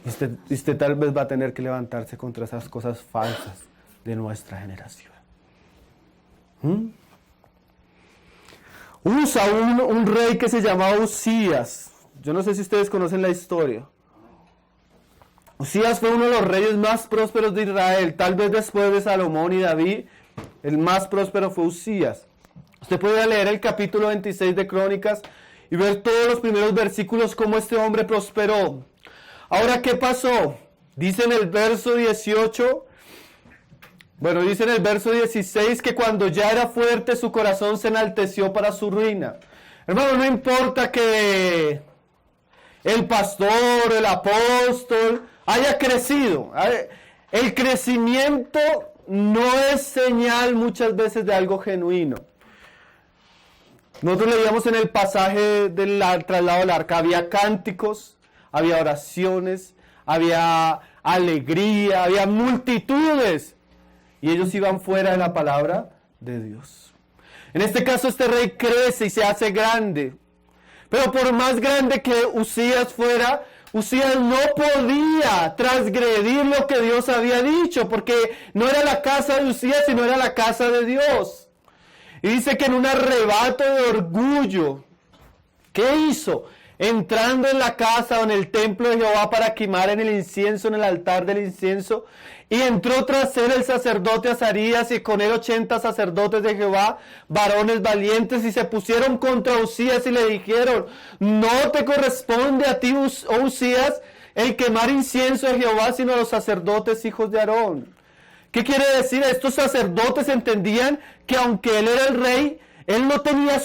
Y usted tal vez va a tener que levantarse contra esas cosas falsas de nuestra generación. Un rey que se llamaba Usías. Yo no sé si ustedes conocen la historia. Usías fue uno de los reyes más prósperos de Israel. Tal vez después de Salomón y David, el más próspero fue Usías. Usted puede leer el capítulo 26 de Crónicas y ver todos los primeros versículos cómo este hombre prosperó. Ahora, ¿qué pasó? Dice en el verso 18, dice en el verso 16 que cuando ya era fuerte su corazón se enalteció para su ruina. Hermano, no importa que el pastor, el apóstol haya crecido. El crecimiento no es señal muchas veces de algo genuino. Nosotros leíamos en el pasaje del traslado del arca, había cánticos, había oraciones, había alegría, había multitudes. Y ellos iban fuera de la palabra de Dios. En este caso este rey crece y se hace grande. Pero por más grande que Uzías fuera, Uzías no podía transgredir lo que Dios había dicho, porque no era la casa de Uzías, sino era la casa de Dios. Y dice que en un arrebato de orgullo, ¿qué hizo? Entrando en la casa o en el templo de Jehová para quemar en el incienso, en el altar del incienso, y entró tras él el sacerdote Azarías y con él 80 sacerdotes de Jehová, varones valientes, y se pusieron contra Uzías y le dijeron: no te corresponde a ti, oh Uzías, el quemar incienso de Jehová, sino a los sacerdotes hijos de Aarón. ¿Qué quiere decir? Estos sacerdotes entendían que aunque él era el rey, él no tenía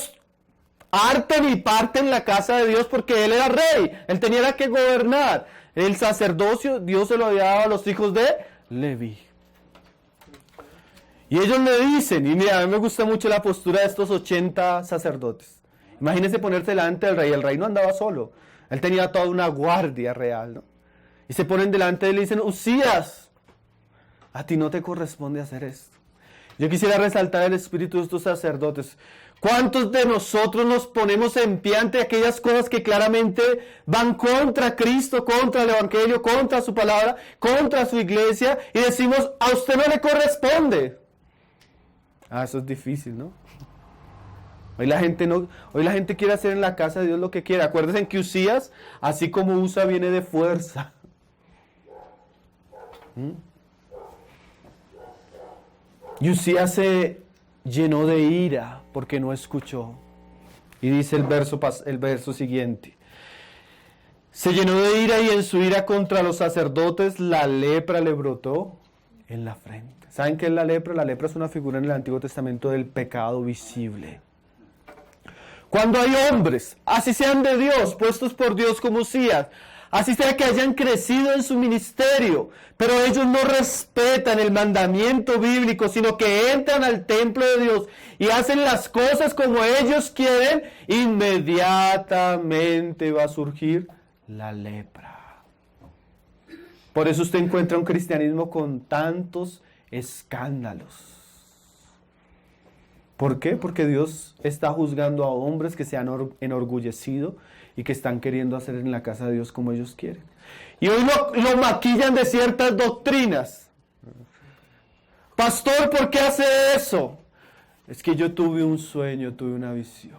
arte ni parte en la casa de Dios porque él era rey. Él tenía que gobernar. El sacerdocio Dios se lo había dado a los hijos de Leví. Y ellos le dicen, y mira, a mí me gusta mucho la postura de estos 80 sacerdotes. Imagínense ponerse delante del rey. El rey no andaba solo. Él tenía toda una guardia real, ¿no? Y se ponen delante de él y dicen: Uzías, a ti no te corresponde hacer esto. Yo quisiera resaltar el espíritu de estos sacerdotes. ¿Cuántos de nosotros nos ponemos en pie ante aquellas cosas que claramente van contra Cristo, contra el Evangelio, contra su palabra, contra su iglesia, y decimos: a usted no le corresponde? Eso es difícil, ¿no? Hoy la gente quiere hacer en la casa de Dios lo que quiere. Acuérdense que Uzías, así como Usa, viene de fuerza. Y Uzías se llenó de ira porque no escuchó. Y dice el verso siguiente: se llenó de ira y en su ira contra los sacerdotes la lepra le brotó en la frente. ¿Saben qué es la lepra? La lepra es una figura en el Antiguo Testamento del pecado visible. Cuando hay hombres, así sean de Dios, puestos por Dios como Uzías, así sea que hayan crecido en su ministerio, pero ellos no respetan el mandamiento bíblico, sino que entran al templo de Dios y hacen las cosas como ellos quieren, inmediatamente va a surgir la lepra. Por eso usted encuentra un cristianismo con tantos escándalos. ¿Por qué? Porque Dios está juzgando a hombres que se han enorgullecido y que están queriendo hacer en la casa de Dios como ellos quieren. Y hoy lo maquillan de ciertas doctrinas. Pastor, ¿por qué hace eso? Es que yo tuve un sueño, tuve una visión.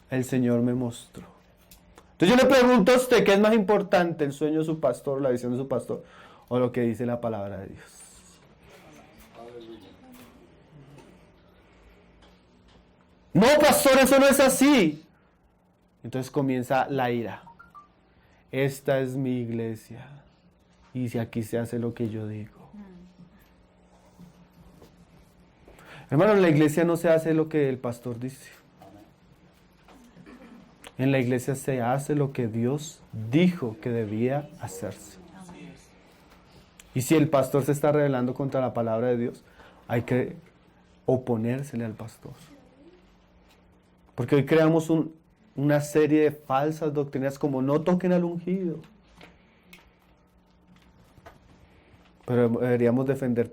El Señor me mostró. Entonces yo le pregunto a usted, ¿qué es más importante? ¿El sueño de su pastor, la visión de su pastor, o lo que dice la palabra de Dios? No, pastor, eso no es así. Entonces comienza la ira. Esta es mi iglesia. Y si aquí se hace lo que yo digo. Hermano, en la iglesia no se hace lo que el pastor dice. En la iglesia se hace lo que Dios dijo que debía hacerse. Y si el pastor se está rebelando contra la palabra de Dios, hay que oponérsele al pastor. Porque hoy creamos una serie de falsas doctrinas como no toquen al ungido. Pero deberíamos defender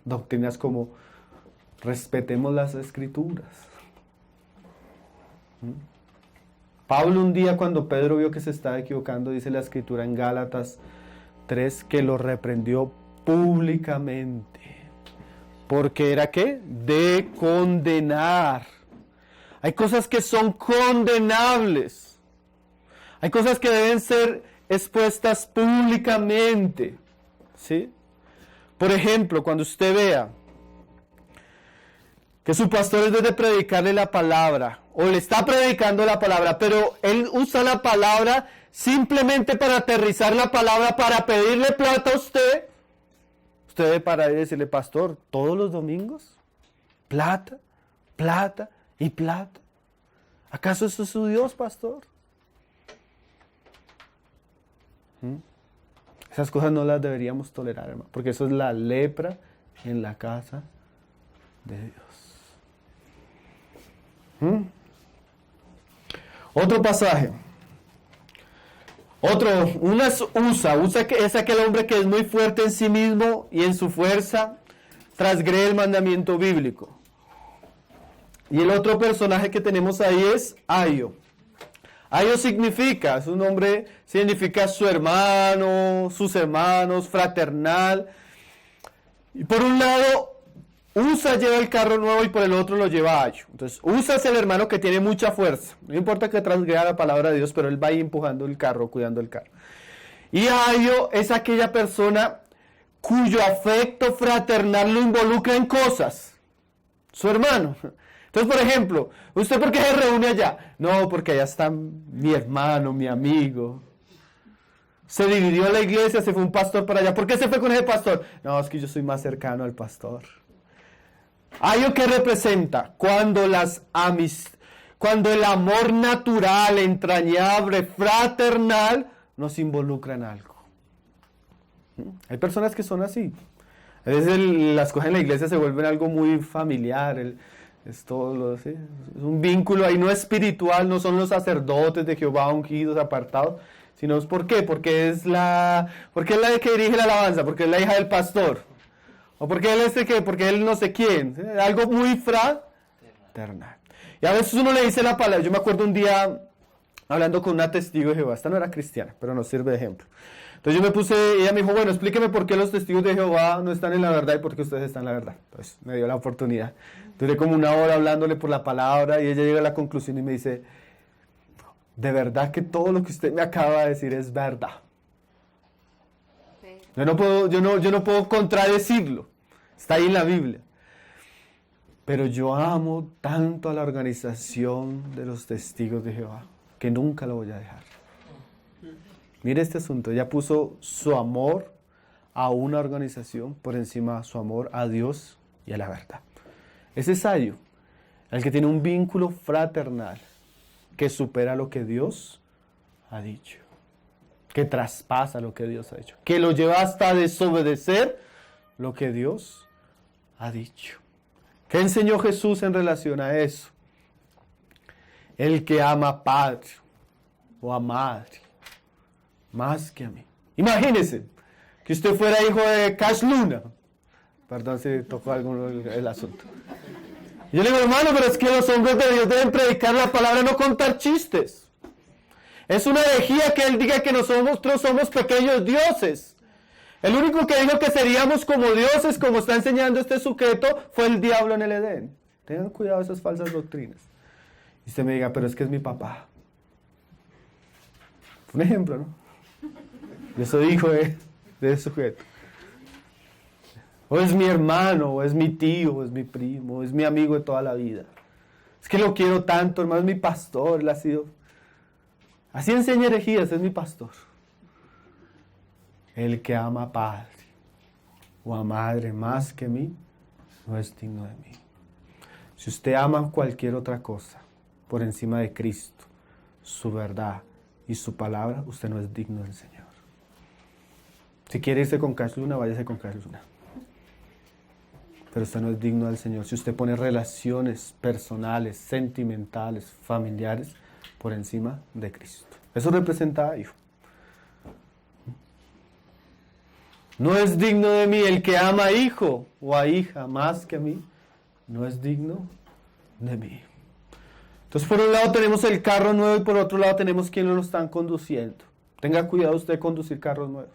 doctrinas como respetemos las escrituras. Pablo un día, cuando Pedro vio que se estaba equivocando, dice la escritura en Gálatas 3, que lo reprendió públicamente. Porque era ¿qué? De condenar. Hay cosas que son condenables. Hay cosas que deben ser expuestas públicamente. ¿Sí? Por ejemplo, cuando usted vea que su pastor, en vez de predicarle la palabra, o le está predicando la palabra, pero él usa la palabra simplemente para aterrizar la palabra, para pedirle plata a usted, usted debe parar y decirle: pastor, todos los domingos, plata, plata y plata. ¿Acaso eso es su Dios, pastor? Esas cosas no las deberíamos tolerar, hermano, porque eso es la lepra en la casa de Dios. Otro pasaje. Usa que es aquel hombre que es muy fuerte en sí mismo y en su fuerza transgrede el mandamiento bíblico. Y el otro personaje que tenemos ahí es Ayo. Ayo significa, su nombre significa su hermano, sus hermanos, fraternal. Y por un lado, Usa lleva el carro nuevo y por el otro lo lleva Ayo. Entonces, Usa es el hermano que tiene mucha fuerza. No importa que transgreda la palabra de Dios, pero él va ahí empujando el carro, cuidando el carro. Y Ayo es aquella persona cuyo afecto fraternal lo involucra en cosas. Su hermano. Entonces, por ejemplo, ¿usted por qué se reúne allá? No, porque allá está mi hermano, mi amigo. Se dividió la iglesia, se fue un pastor para allá. ¿Por qué se fue con ese pastor? No, es que yo soy más cercano al pastor. ¿Ayo qué representa? Cuando el amor natural, entrañable, fraternal, nos involucra en algo. Hay personas que son así. A veces las cosas en la iglesia se vuelven algo muy familiar. Es un vínculo ahí no espiritual, no son los sacerdotes de Jehová ungidos, apartados, sino es ¿por qué? Porque es la que dirige la alabanza, porque es la hija del pastor, o porque él porque él no sé quién, algo muy fraternal. Y a veces uno le dice la palabra. Yo me acuerdo un día hablando con una testigo de Jehová, esta no era cristiana, pero nos sirve de ejemplo. Entonces ella me dijo, bueno, explíqueme por qué los testigos de Jehová no están en la verdad y por qué ustedes están en la verdad. Entonces me dio la oportunidad. Duré como una hora hablándole por la palabra y ella llega a la conclusión y me dice, de verdad que todo lo que usted me acaba de decir es verdad. Yo no puedo contradecirlo. Está ahí en la Biblia. Pero yo amo tanto a la organización de los testigos de Jehová que nunca lo voy a dejar. Mire este asunto, ella puso su amor a una organización por encima de su amor a Dios y a la verdad. Ese es Ayo, el que tiene un vínculo fraternal que supera lo que Dios ha dicho, que traspasa lo que Dios ha dicho, que lo lleva hasta desobedecer lo que Dios ha dicho. ¿Qué enseñó Jesús en relación a eso? El que ama a padre o a madre más que a mí. Imagínese que usted fuera hijo de Cash Luna. Perdón si tocó el asunto. Yo le digo, hermano, pero es que los hombres de Dios deben predicar la palabra, no contar chistes. Es una herejía que él diga que nosotros somos pequeños dioses. El único que dijo que seríamos como dioses, como está enseñando este sujeto, fue el diablo en el Edén. Tengan cuidado de esas falsas doctrinas. Y usted me diga, pero es que es mi papá. Un ejemplo, ¿no? Yo soy hijo de ese sujeto. O es mi hermano, o es mi tío, o es mi primo, o es mi amigo de toda la vida. Es que lo quiero tanto, hermano, es mi pastor, él ha sido... Así enseña herejías, es mi pastor. El que ama a padre o a madre más que mí, no es digno de mí. Si usted ama cualquier otra cosa por encima de Cristo, su verdad y su palabra, usted no es digno del Señor. Si quiere irse con Cash Luna, váyase con Cash Luna. Pero usted no es digno del Señor. Si usted pone relaciones personales, sentimentales, familiares, por encima de Cristo. Eso representa a Hijo. No es digno de mí el que ama a hijo o a hija más que a mí. No es digno de mí. Entonces, por un lado tenemos el carro nuevo y por otro lado tenemos quien lo están conduciendo. Tenga cuidado usted de conducir carros nuevos.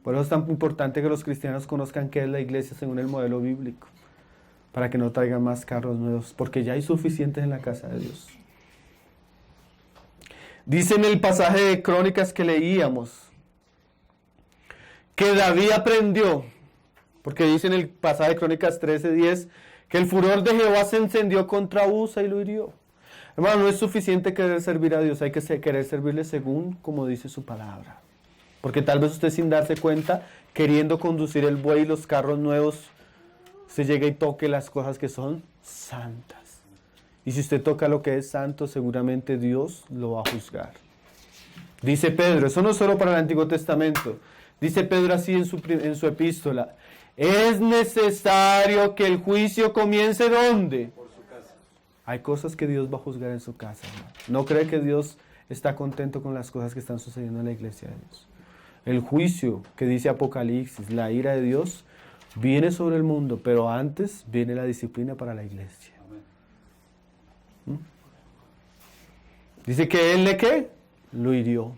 Por eso es tan importante que los cristianos conozcan qué es la iglesia según el modelo bíblico, para que no traigan más carros nuevos, porque ya hay suficientes en la casa de Dios. Dice en el pasaje de Crónicas que leíamos, que David aprendió, porque dice en el pasaje de Crónicas 13:10, que el furor de Jehová se encendió contra Usa y lo hirió. Hermano, no es suficiente querer servir a Dios, hay que querer servirle según como dice su palabra. Porque tal vez usted sin darse cuenta, queriendo conducir el buey y los carros nuevos, se llegue y toque las cosas que son santas. Y si usted toca lo que es santo, seguramente Dios lo va a juzgar. Dice Pedro, eso no es solo para el Antiguo Testamento. Dice Pedro así en su epístola. Es necesario que el juicio comience ¿dónde? Por su casa. Hay cosas que Dios va a juzgar en su casa, hermano. No cree que Dios está contento con las cosas que están sucediendo en la iglesia de Dios. El juicio que dice Apocalipsis, la ira de Dios, viene sobre el mundo, pero antes viene la disciplina para la iglesia. Dice que Él ¿le qué? Lo hirió.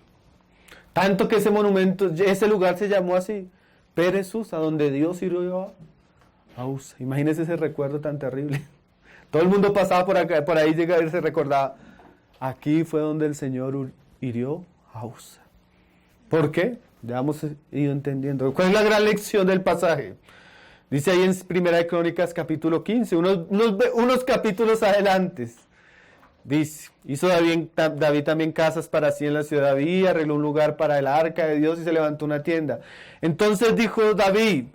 Tanto que ese monumento, ese lugar se llamó así, Pérez Usa, donde Dios hirió a Usa. Imagínense ese recuerdo tan terrible. Todo el mundo pasaba por acá, por ahí llegaba y se recordaba. Aquí fue donde el Señor hirió a Usa. ¿Por qué? Ya hemos ido entendiendo. ¿Cuál es la gran lección del pasaje? Dice ahí en Primera de Crónicas capítulo 15, unos capítulos adelante. Dice, hizo David también casas para sí en la ciudad de David, arregló un lugar para el arca de Dios y se levantó una tienda. Entonces dijo David,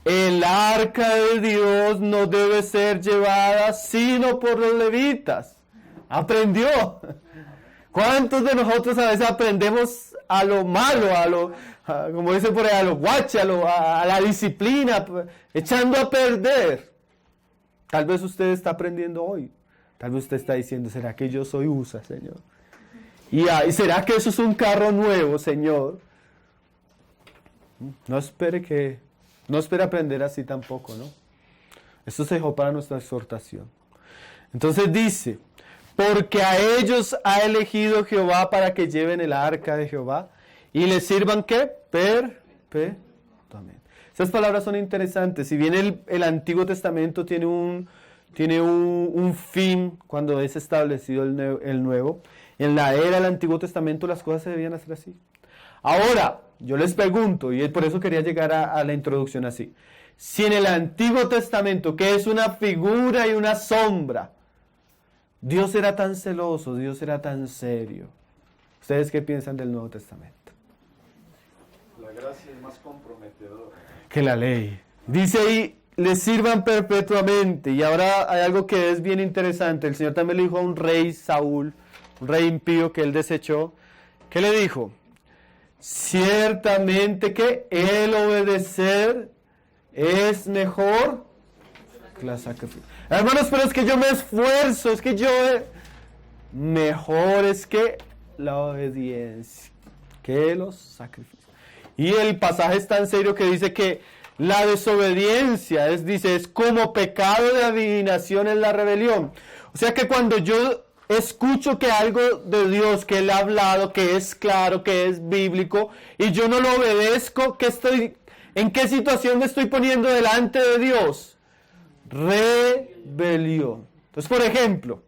el arca de Dios no debe ser llevada sino por los levitas. Aprendió. ¿Cuántos de nosotros a veces aprendemos a lo malo, como dice por ahí, a lo guache, a la disciplina, echando a perder? Tal vez usted está aprendiendo hoy. Tal vez usted está diciendo, ¿será que yo soy USA, Señor? ¿Y será que eso es un carro nuevo, Señor? No espere aprender así tampoco, ¿no? Esto se dejó para nuestra exhortación. Entonces dice, porque a ellos ha elegido Jehová para que lleven el arca de Jehová y les sirvan, ¿qué? Perpetuamente. Esas palabras son interesantes. Si bien el Antiguo Testamento tiene un fin cuando es establecido el Nuevo, en la era del Antiguo Testamento las cosas se debían hacer así. Ahora, yo les pregunto, y por eso quería llegar a la introducción así, si en el Antiguo Testamento, que es una figura y una sombra, Dios era tan celoso, Dios era tan serio, ¿ustedes qué piensan del Nuevo Testamento? La gracia es más comprometedora Que la ley. Dice ahí, les sirvan perpetuamente. Y ahora hay algo que es bien interesante. El Señor también le dijo a un rey Saúl, un rey impío que él desechó. ¿Qué le dijo? Ciertamente que el obedecer es mejor que la sacrificio. Hermanos, pero es que yo me esfuerzo, es que mejor es que la obediencia, que los sacrificios. Y el pasaje es tan serio que dice que la desobediencia es como pecado de adivinación en la rebelión. O sea que cuando yo escucho que algo de Dios, que Él ha hablado, que es claro, que es bíblico, y yo no lo obedezco, ¿en qué situación me estoy poniendo delante de Dios? Rebelión. Entonces, por ejemplo,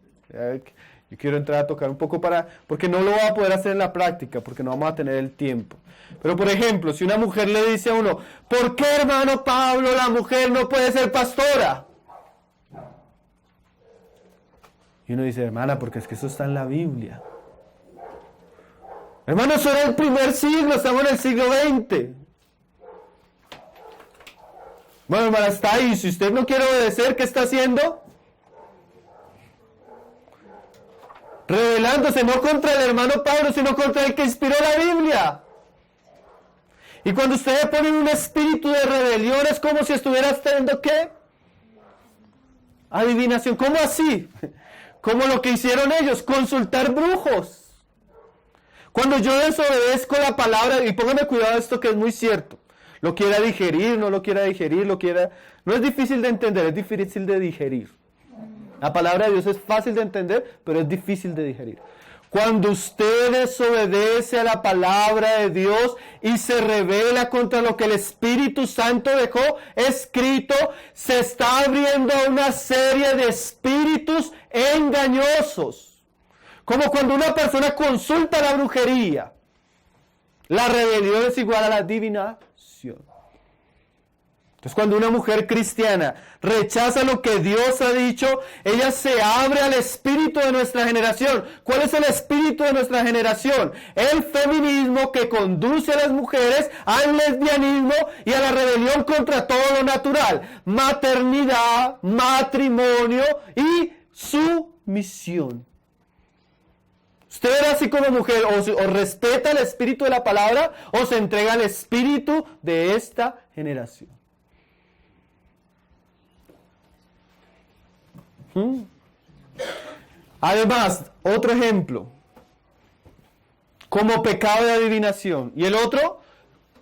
yo quiero entrar a tocar un poco porque no lo voy a poder hacer en la práctica, porque no vamos a tener el tiempo. Pero por ejemplo, si una mujer le dice a uno, ¿por qué, hermano Pablo, la mujer no puede ser pastora? Y uno dice, hermana, porque es que eso está en la Biblia. Hermano, eso era el primer siglo, estamos en el siglo XX. Bueno, hermana, está ahí. Si usted no quiere obedecer, ¿qué está haciendo? Rebelándose no contra el hermano Pablo, sino contra el que inspiró la Biblia. Y cuando usted le pone un espíritu de rebelión, es como si estuviera haciendo, ¿qué? Adivinación. ¿Cómo así? Como lo que hicieron ellos, consultar brujos. Cuando yo desobedezco la palabra, y póngame cuidado a esto que es muy cierto, lo quiera digerir, no lo quiera digerir, no es difícil de entender, es difícil de digerir. La palabra de Dios es fácil de entender, pero es difícil de digerir. Cuando usted desobedece a la palabra de Dios y se rebela contra lo que el Espíritu Santo dejó escrito, se está abriendo a una serie de espíritus engañosos. Como cuando una persona consulta la brujería. La rebelión es igual a la adivinación. Entonces, cuando una mujer cristiana rechaza lo que Dios ha dicho, ella se abre al espíritu de nuestra generación. ¿Cuál es el espíritu de nuestra generación? El feminismo que conduce a las mujeres al lesbianismo y a la rebelión contra todo lo natural. Maternidad, matrimonio y sumisión. Usted era así como mujer, o respeta el espíritu de la palabra, o se entrega al espíritu de esta generación. Además, otro ejemplo, como pecado de adivinación. Y el otro,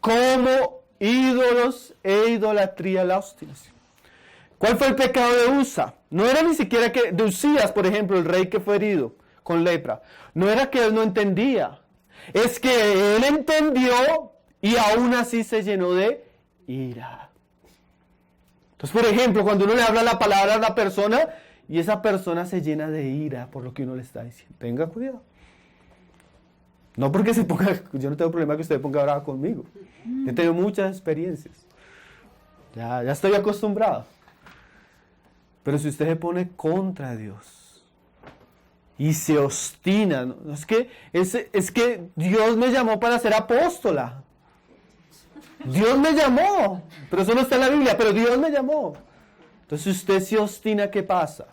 como ídolos e idolatría, la obstinación. ¿Cuál fue el pecado de Usa? No era ni siquiera que de Usías, por ejemplo, el rey que fue herido con lepra. No era que él no entendía. Es que él entendió y aún así se llenó de ira. Entonces, por ejemplo, cuando uno le habla la palabra a la persona y esa persona se llena de ira por lo que uno le está diciendo. Tenga cuidado. No porque se ponga, yo no tengo problema que usted ponga brava conmigo. He tenido muchas experiencias. Ya estoy acostumbrado. Pero si usted se pone contra Dios y se obstina, ¿no? es que Dios me llamó para ser apóstola. Dios me llamó, pero eso no está en la Biblia, pero Dios me llamó. Entonces si usted se obstina, ¿qué pasa?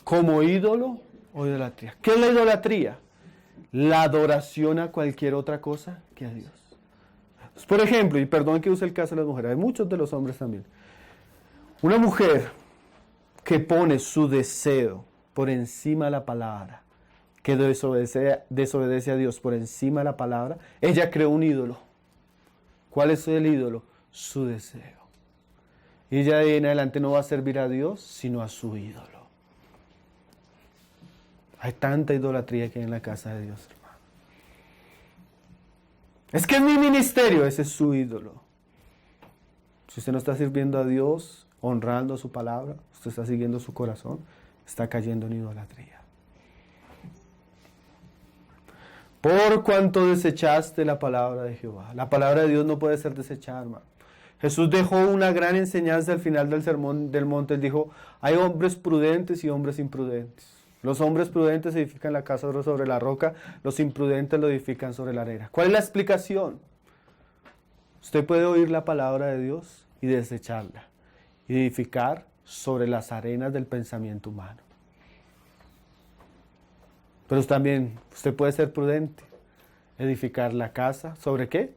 Como ídolo o idolatría. ¿Qué es la idolatría? La adoración a cualquier otra cosa que a Dios. Pues, por ejemplo, y perdón que use el caso de las mujeres, hay muchos de los hombres también. Una mujer que pone su deseo por encima de la palabra, que desobedece a Dios por encima de la palabra, ella creó un ídolo. ¿Cuál es el ídolo? Su deseo. Y ella de ahí en adelante no va a servir a Dios, sino a su ídolo. Hay tanta idolatría que hay en la casa de Dios, hermano. Es que es mi ministerio, ese es su ídolo. Si usted no está sirviendo a Dios, honrando su palabra, usted está siguiendo su corazón, está cayendo en idolatría. Por cuanto desechaste la palabra de Jehová. La palabra de Dios no puede ser desechada, hermano. Jesús dejó una gran enseñanza al final del sermón del monte. Él dijo, hay hombres prudentes y hombres imprudentes. Los hombres prudentes edifican la casa sobre la roca, los imprudentes lo edifican sobre la arena. ¿Cuál es la explicación? Usted puede oír la palabra de Dios y desecharla, y edificar sobre las arenas del pensamiento humano. Pero también usted puede ser prudente, edificar la casa, ¿sobre qué?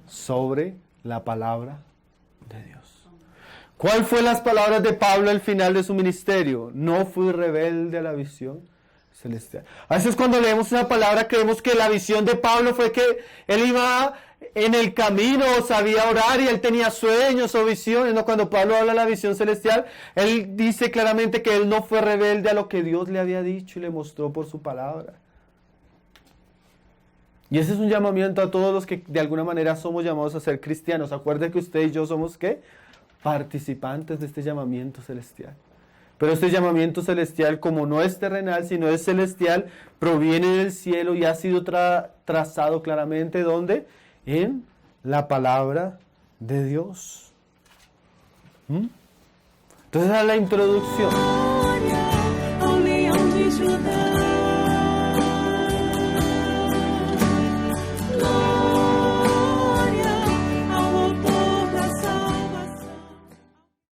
Sobre la palabra de Dios. ¿Cuál fue las palabras de Pablo al final de su ministerio? No fui rebelde a la visión celestial. A veces cuando leemos una palabra creemos que la visión de Pablo fue que él iba en el camino, sabía orar y él tenía sueños o visiones. No, cuando Pablo habla de la visión celestial, él dice claramente que él no fue rebelde a lo que Dios le había dicho y le mostró por su palabra. Y ese es un llamamiento a todos los que de alguna manera somos llamados a ser cristianos. Acuérdense que usted y yo somos ¿qué? Participantes de este llamamiento celestial. Pero este llamamiento celestial, como no es terrenal, sino es celestial, proviene del cielo y ha sido trazado claramente, ¿dónde? En la palabra de Dios. Entonces, esa es la introducción. Glória ao leão de Judá.